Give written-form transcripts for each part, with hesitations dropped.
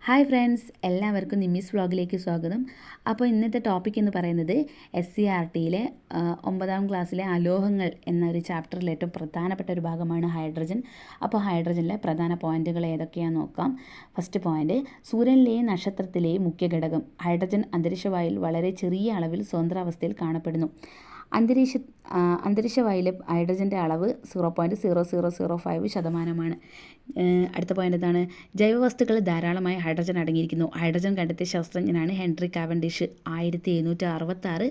Hi friends, എല്ലാവർക്കും നിമ്മിസ് വ്ളോഗിലേക്ക് സ്വാഗതം. അപ്പോൾ ഇന്നത്തെ ടോപ്പിക് എന്ന് പറയുന്നത് SCERTയിലെ 9ാം ക്ലാസ്സിലെ അലോഹങ്ങൾ എന്നൊരു ചാപ്റ്ററിൽ ഏറ്റവും പ്രധാനപ്പെട്ട ഒരു ഭാഗമാണ് ഹൈഡ്രജൻ. അപ്പോൾ ഹൈഡ്രജനിലെ പ്രധാന പോയിന്റുകൾ ഏതൊക്കെയാണെന്ന് നോക്കാം. ഫസ്റ്റ് പോയിന്റ്, സൂര്യനിലെയും നക്ഷത്രത്തിലെയും മുഖ്യ ഘടകം ഹൈഡ്രജൻ അന്തരീക്ഷവായുവിൽ വളരെ ചെറിയ അളവിൽ സ്വതന്ത്രാവസ്ഥയിൽ കാണപ്പെടുന്നു. അന്തരീക്ഷവായുവിലെ ഹൈഡ്രജൻ്റെ അളവ് 0.0005%. അടുത്ത പോയിന്റ് എന്താണ്? ജൈവവസ്തുക്കളിൽ ധാരാളമായി ഹൈഡ്രജൻ അടങ്ങിയിരിക്കുന്നു. ഹൈഡ്രജൻ കണ്ടെത്തിയ ശാസ്ത്രജ്ഞനാണ് ഹെൻറി കാവൻഡിഷ്. 1766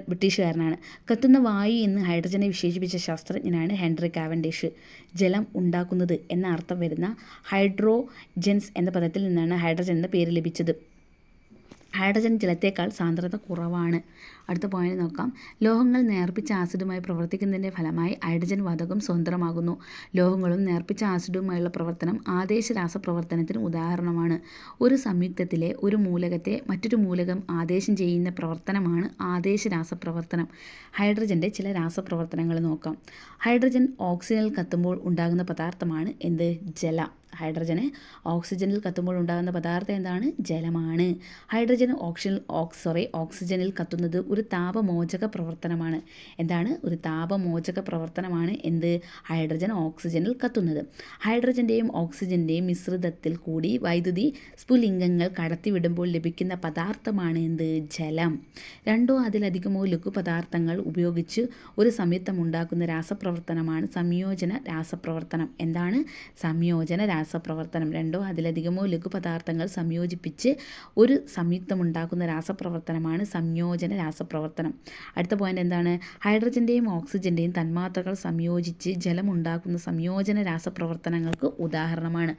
ബ്രിട്ടീഷുകാരനാണ്. കത്തുന്ന വായു എന്ന് ഹൈഡ്രജനെ വിശേഷിപ്പിച്ച ശാസ്ത്രജ്ഞനാണ് ഹെൻറി കാവൻഡിഷ്. ജലം ഉണ്ടാക്കുന്നത് എന്ന അർത്ഥം വരുന്ന ഹൈഡ്രോജൻസ് എന്ന പദത്തിൽ നിന്നാണ് ഹൈഡ്രജൻ എന്ന പേര് ലഭിച്ചത്. ഹൈഡ്രജൻ ജലത്തേക്കാൾ സാന്ദ്രത കുറവാണ്. അടുത്ത പോയിന്റ് നോക്കാം. ലോഹങ്ങൾ നേർപ്പിച്ച ആസിഡുമായി പ്രവർത്തിക്കുന്നതിൻ്റെ ഫലമായി ഹൈഡ്രജൻ വാതകം സ്വതന്ത്രമാകുന്നു. ലോഹങ്ങളും നേർപ്പിച്ച ആസിഡുമായുള്ള പ്രവർത്തനം ആദേശ രാസപ്രവർത്തനത്തിന് ഉദാഹരണമാണ്. ഒരു സംയുക്തത്തിലെ ഒരു മൂലകത്തെ മറ്റൊരു മൂലകം ആദേശം ചെയ്യുന്ന പ്രവർത്തനമാണ് ആദേശ രാസപ്രവർത്തനം. ഹൈഡ്രജൻ്റെ ചില രാസപ്രവർത്തനങ്ങൾ നോക്കാം. ഹൈഡ്രജൻ ഓക്സിജനിൽ കത്തുമ്പോൾ ഉണ്ടാകുന്ന പദാർത്ഥമാണ് എന്ത്? ജലം. ഹൈഡ്രജന് ഓക്സിജനിൽ കത്തുമ്പോൾ ഉണ്ടാകുന്ന പദാർത്ഥം എന്താണ്? ജലമാണ്. ഹൈഡ്രജൻ ഓക്സിജനിൽ കത്തുന്നത് ഒരു താപമോചക പ്രവർത്തനമാണ്. എന്താണ്? ഒരു താപമോചക പ്രവർത്തനമാണ് എന്ത്? ഹൈഡ്രജൻ ഓക്സിജനിൽ കത്തുന്നത്. ഹൈഡ്രജൻ്റെയും ഓക്സിജൻ്റെയും മിശ്രിതത്തിൽ കൂടി വൈദ്യുതി സ്ഫുലിംഗങ്ങൾ കടത്തിവിടുമ്പോൾ ലഭിക്കുന്ന പദാർത്ഥമാണ് എന്ത്? ജലം. രണ്ടോ അതിലധികമോ ലഘുപദാർത്ഥങ്ങൾ ഉപയോഗിച്ച് ഒരു സംയുക്തം ഉണ്ടാക്കുന്ന രാസപ്രവർത്തനമാണ് സംയോജന രാസപ്രവർത്തനം. എന്താണ്? സംയോജന രാസപ്രവർത്തനം. രണ്ടോ അതിലധികമോ ലഘുപദാർത്ഥങ്ങൾ സംയോജിപ്പിച്ച് ഒരു സംയുക്തമുണ്ടാക്കുന്ന രാസപ്രവർത്തനമാണ് സംയോജന രാസപ്രവർത്തനം. അടുത്ത പോയിന്റ് എന്താണ്? ഹൈഡ്രജൻ്റെയും ഓക്സിജൻ്റെയും തന്മാത്രകൾ സംയോജിച്ച് ജലമുണ്ടാക്കുന്ന സംയോജന രാസപ്രവർത്തനങ്ങൾക്ക് ഉദാഹരണമാണ്.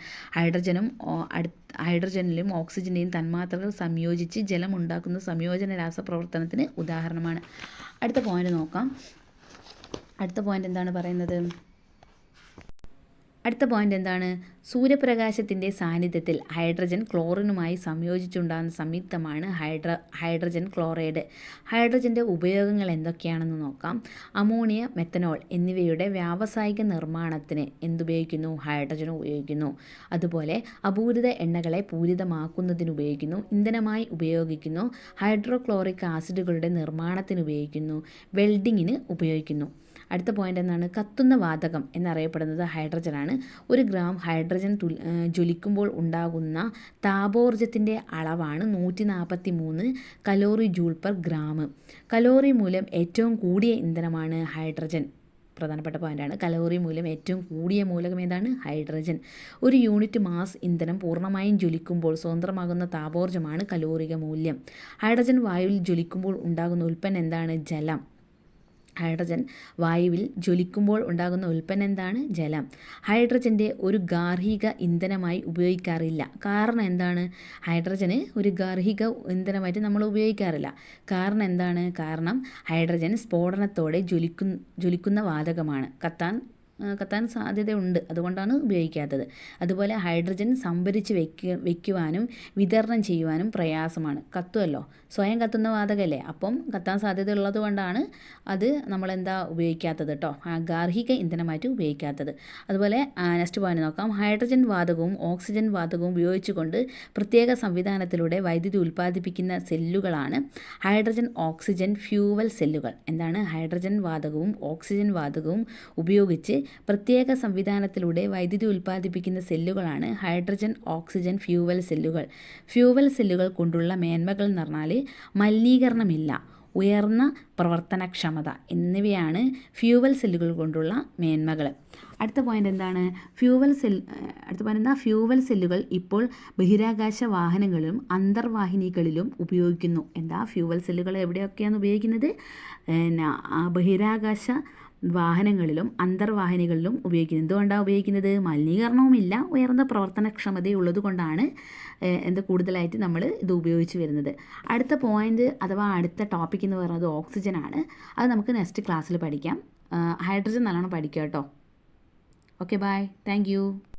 ഹൈഡ്രജനിലും ഓക്സിജൻ്റെയും തന്മാത്രകൾ സംയോജിച്ച് ജലമുണ്ടാക്കുന്ന സംയോജന രാസപ്രവർത്തനത്തിന് ഉദാഹരണമാണ്. അടുത്ത പോയിന്റ് നോക്കാം. അടുത്ത പോയിന്റ് എന്താണ് പറയുന്നത്? അടുത്ത പോയിന്റ് എന്താണ്? സൂര്യപ്രകാശത്തിൻ്റെ സാന്നിധ്യത്തിൽ ഹൈഡ്രജൻ ക്ലോറിനുമായി സംയോജിച്ചുണ്ടാകുന്ന സംയുക്തമാണ് ഹൈഡ്രജൻ ക്ലോറൈഡ്. ഹൈഡ്രജൻ്റെ ഉപയോഗങ്ങൾ എന്തൊക്കെയാണെന്ന് നോക്കാം. അമോണിയ, മെത്തനോൾ എന്നിവയുടെ വ്യാവസായിക നിർമ്മാണത്തിന് എന്തുപയോഗിക്കുന്നു? ഹൈഡ്രജൻ ഉപയോഗിക്കുന്നു. അതുപോലെ അപൂരിത എണ്ണകളെ പൂരിതമാക്കുന്നതിന് ഉപയോഗിക്കുന്നു. ഇന്ധനമായി ഉപയോഗിക്കുന്നു. ഹൈഡ്രോക്ലോറിക് ആസിഡുകളുടെ നിർമ്മാണത്തിന് ഉപയോഗിക്കുന്നു. വെൽഡിങ്ങിന് ഉപയോഗിക്കുന്നു. അടുത്ത പോയിന്റ് എന്താണ്? കത്തുന്ന വാതകം എന്നറിയപ്പെടുന്നത് ഹൈഡ്രജനാണ്. 1 ഗ്രാം ഹൈഡ്രജൻ ജ്വലിക്കുമ്പോൾ ഉണ്ടാകുന്ന താപോർജ്ജത്തിൻ്റെ അളവാണ് 143 calorie joule per gram. Calorie മൂലം ഏറ്റവും കൂടിയ ഇന്ധനമാണ് ഹൈഡ്രജൻ. പ്രധാനപ്പെട്ട പോയിന്റാണ്. കലോറി മൂലം ഏറ്റവും കൂടിയ മൂലകം ഏതാണ്? ഹൈഡ്രജൻ. 1 യൂണിറ്റ് മാസ് ഇന്ധനം പൂർണ്ണമായും ജ്വലിക്കുമ്പോൾ സ്വതന്ത്രമാകുന്ന താപോർജ്ജമാണ് കലോറിക മൂല്യം. ഹൈഡ്രജൻ വായുവിൽ ജ്വലിക്കുമ്പോൾ ഉണ്ടാകുന്ന ഉൽപ്പന്നം എന്താണ്? ജലം. ഹൈഡ്രജൻ വായുവിൽ ജ്വലിക്കുമ്പോൾ ഉണ്ടാകുന്ന ഉൽപ്പന്നം എന്താണ്? ജലം. ഹൈഡ്രജൻ്റെ ഒരു ഗാർഹിക ഇന്ധനമായി ഉപയോഗിക്കാറില്ല. കാരണം എന്താണ്? ഹൈഡ്രജന് ഒരു ഗാർഹിക ഇന്ധനമായിട്ട് നമ്മൾ ഉപയോഗിക്കാറില്ല. കാരണം എന്താണ്? കാരണം ഹൈഡ്രജൻ സ്ഫോടനത്തോടെ ജ്വലിക്കുന്ന വാതകമാണ്. കത്താൻ സാധ്യതയുണ്ട്, അതുകൊണ്ടാണ് ഉപയോഗിക്കാത്തത്. അതുപോലെ ഹൈഡ്രജൻ സംഭരിച്ച് വയ്ക്കുവാനും വിതരണം ചെയ്യുവാനും പ്രയാസമാണ്. കത്തുമല്ലോ, സ്വയം കത്തുന്ന വാതകമല്ലേ, അപ്പം കത്താൻ സാധ്യതയുള്ളത് കൊണ്ടാണ് അത് നമ്മളെന്താ ഉപയോഗിക്കാത്തത് കേട്ടോ, ഗാർഹിക ഇന്ധനമായിട്ട് ഉപയോഗിക്കാത്തത്. അതുപോലെ നെക്സ്റ്റ് പോയിന്റ് നോക്കാം. ഹൈഡ്രജൻ വാതകവും ഓക്സിജൻ വാതകവും ഉപയോഗിച്ചുകൊണ്ട് പ്രത്യേക സംവിധാനത്തിലൂടെ വൈദ്യുതി ഉൽപ്പാദിപ്പിക്കുന്ന സെല്ലുകളാണ് ഹൈഡ്രജൻ ഓക്സിജൻ ഫ്യൂവൽ സെല്ലുകൾ. എന്താണ്? ഹൈഡ്രജൻ വാതകവും ഓക്സിജൻ വാതകവും ഉപയോഗിച്ച് പ്രത്യേക സംവിധാനത്തിലൂടെ വൈദ്യുതി ഉൽപ്പാദിപ്പിക്കുന്ന സെല്ലുകളാണ് ഹൈഡ്രജൻ ഓക്സിജൻ ഫ്യൂവൽ സെല്ലുകൾ. ഫ്യൂവൽ സെല്ലുകൾ കൊണ്ടുള്ള മേന്മകൾ എന്ന് പറഞ്ഞാൽ മലിനീകരണമില്ല, ഉയർന്ന പ്രവർത്തനക്ഷമത എന്നിവയാണ് ഫ്യൂവൽ സെല്ലുകൾ കൊണ്ടുള്ള മേന്മകൾ. അടുത്ത പോയിന്റ് എന്താണ്? ഫ്യൂവൽ സെല്ലുകൾ ഇപ്പോൾ ബഹിരാകാശ വാഹനങ്ങളിലും അന്തർവാഹിനികളിലും ഉപയോഗിക്കുന്നു. ഫ്യൂവൽ സെല്ലുകൾ എവിടെയൊക്കെയാണ് ഉപയോഗിക്കുന്നത്? ബഹിരാകാശ വാഹനങ്ങളിലും അന്തർവാഹിനികളിലും ഉപയോഗിക്കുന്നത്. എന്തുകൊണ്ടാണ് ഉപയോഗിക്കുന്നത്? മലിനീകരണവുമില്ല, ഉയർന്ന പ്രവർത്തനക്ഷമതയുള്ളത് കൊണ്ടാണ് കൂടുതലായിട്ട് നമ്മൾ ഇത് ഉപയോഗിച്ച് വരുന്നത്. അടുത്ത പോയിന്റ് അഥവാ അടുത്ത ടോപ്പിക് എന്ന് പറയുന്നത് ഓക്സിജനാണ്. അത് നമുക്ക് നെക്സ്റ്റ് ക്ലാസ്സിൽ പഠിക്കാം. ഹൈഡ്രജൻ നല്ലോണം പഠിക്കാം കേട്ടോ. Okay, bye, thank U.